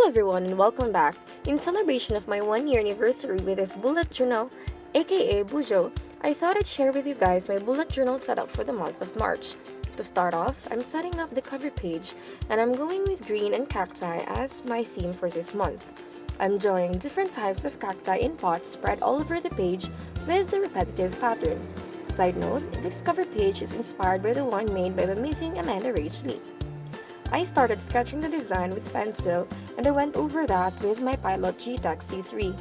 everyone and welcome back. In celebration of my 1 year anniversary with this bullet journal, aka Bujo, I thought I'd share with you guys my bullet journal setup for the month of March. To start off, I'm setting up the cover page and I'm going with green and cacti as my theme for this month. I'm drawing different types of cacti in pots spread all over the page with the repetitive pattern. Side note, this cover page is inspired by the one made by the amazing Amanda Rach Lee. I started sketching the design with pencil and I went over that with my Pilot G-Tech C3.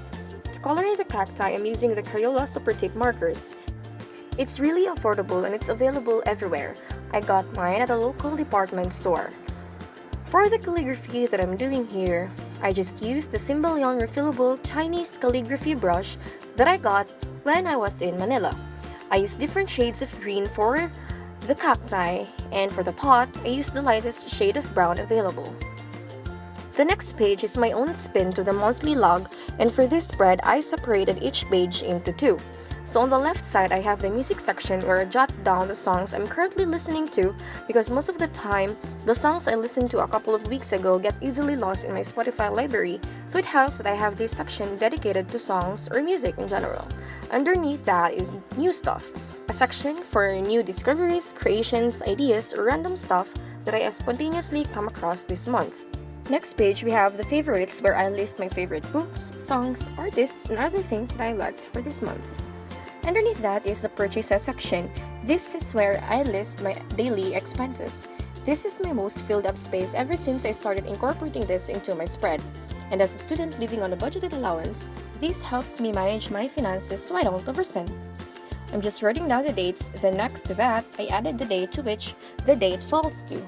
To color in the cacti, I'm using the Crayola Supertip markers. It's really affordable and it's available everywhere. I got mine at a local department store. For the calligraphy that I'm doing here, I just used the Simballion refillable Chinese calligraphy brush that I got when I was in Manila. I used different shades of green for the cacti, and for the pot, I used the lightest shade of brown available. The next page is my own spin to the monthly log, and for this spread, I separated each page into two. So on the left side, I have the music section where I jot down the songs I'm currently listening to because most of the time, the songs I listened to a couple of weeks ago get easily lost in my Spotify library, so it helps that I have this section dedicated to songs or music in general. Underneath that is new stuff, a section for new discoveries, creations, ideas, or random stuff that I spontaneously come across this month. Next page, we have the favorites where I list my favorite books, songs, artists, and other things that I liked for this month. Underneath that is the purchases section. This is where I list my daily expenses. This is my most filled up space ever since I started incorporating this into my spread. And as a student living on a budgeted allowance, this helps me manage my finances so I don't overspend. I'm just writing down the dates, then next to that, I added the day to which the date falls to.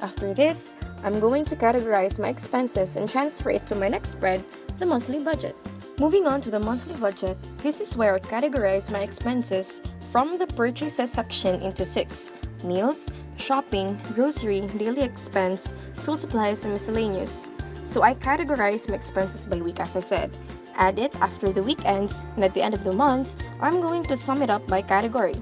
After this, I'm going to categorize my expenses and transfer it to my next spread, the monthly budget. Moving on to the monthly budget, this is where I categorize my expenses from the purchases section into 6: meals, shopping, grocery, daily expense, school supplies, and miscellaneous. So I categorize my expenses by week as I said. Add it after the week ends, and at the end of the month, I'm going to sum it up by category.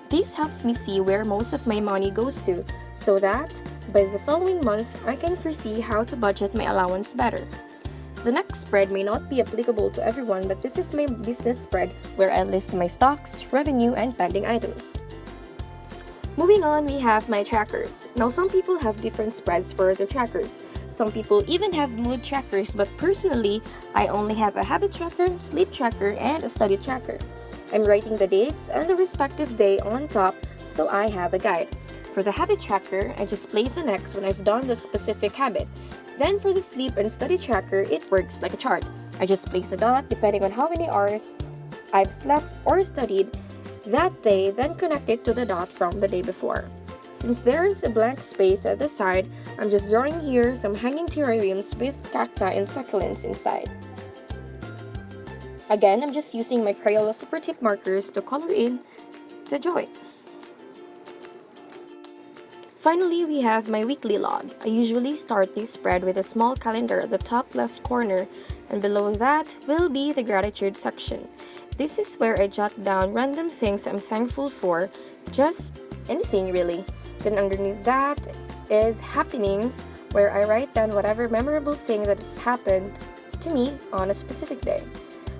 This helps me see where most of my money goes to, so that by the following month, I can foresee how to budget my allowance better. The next spread may not be applicable to everyone, but this is my business spread where I list my stocks, revenue, and pending items. Moving on, we have my trackers. Now, some people have different spreads for their trackers. Some people even have mood trackers, but personally, I only have a habit tracker, sleep tracker, and a study tracker. I'm writing the dates and the respective day on top, so I have a guide. For the habit tracker, I just place an X when I've done the specific habit. Then for the sleep and study tracker, it works like a chart. I just place a dot depending on how many hours I've slept or studied that day, then connect it to the dot from the day before. Since there is a blank space at the side, I'm just drawing here some hanging terrariums with cacti and succulents inside. Again, I'm just using my Crayola Supertip markers to color in the drawing. Finally, we have my weekly log. I usually start this spread with a small calendar at the top left corner, and below that will be the gratitude section. This is where I jot down random things I'm thankful for, just anything really. Then underneath that is happenings, where I write down whatever memorable thing that has happened to me on a specific day.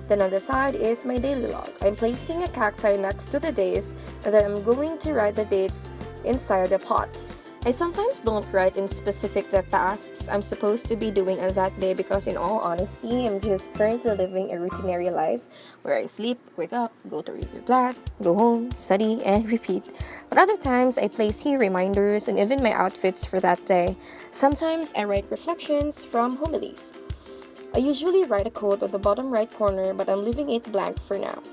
Then on the side is my daily log. I'm placing a cacti next to the days, and then I'm going to write the dates inside the pots. I sometimes don't write in specific the tasks I'm supposed to be doing on that day because in all honesty, I'm just currently living a routinary life where I sleep, wake up, go to regular class, go home, study, and repeat. But other times, I place here reminders and even my outfits for that day. Sometimes I write reflections from homilies. I usually write a quote at the bottom right corner, but I'm leaving it blank for now.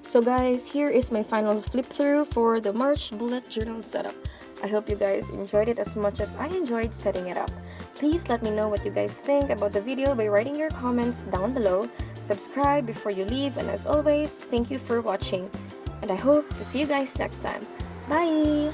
So guys, here is my final flip through for the March bullet journal setup. I hope you guys enjoyed it as much as I enjoyed setting it up. Please let me know what you guys think about the video by writing your comments down below. Subscribe before you leave, and as always, thank you for watching. And I hope to see you guys next time. Bye!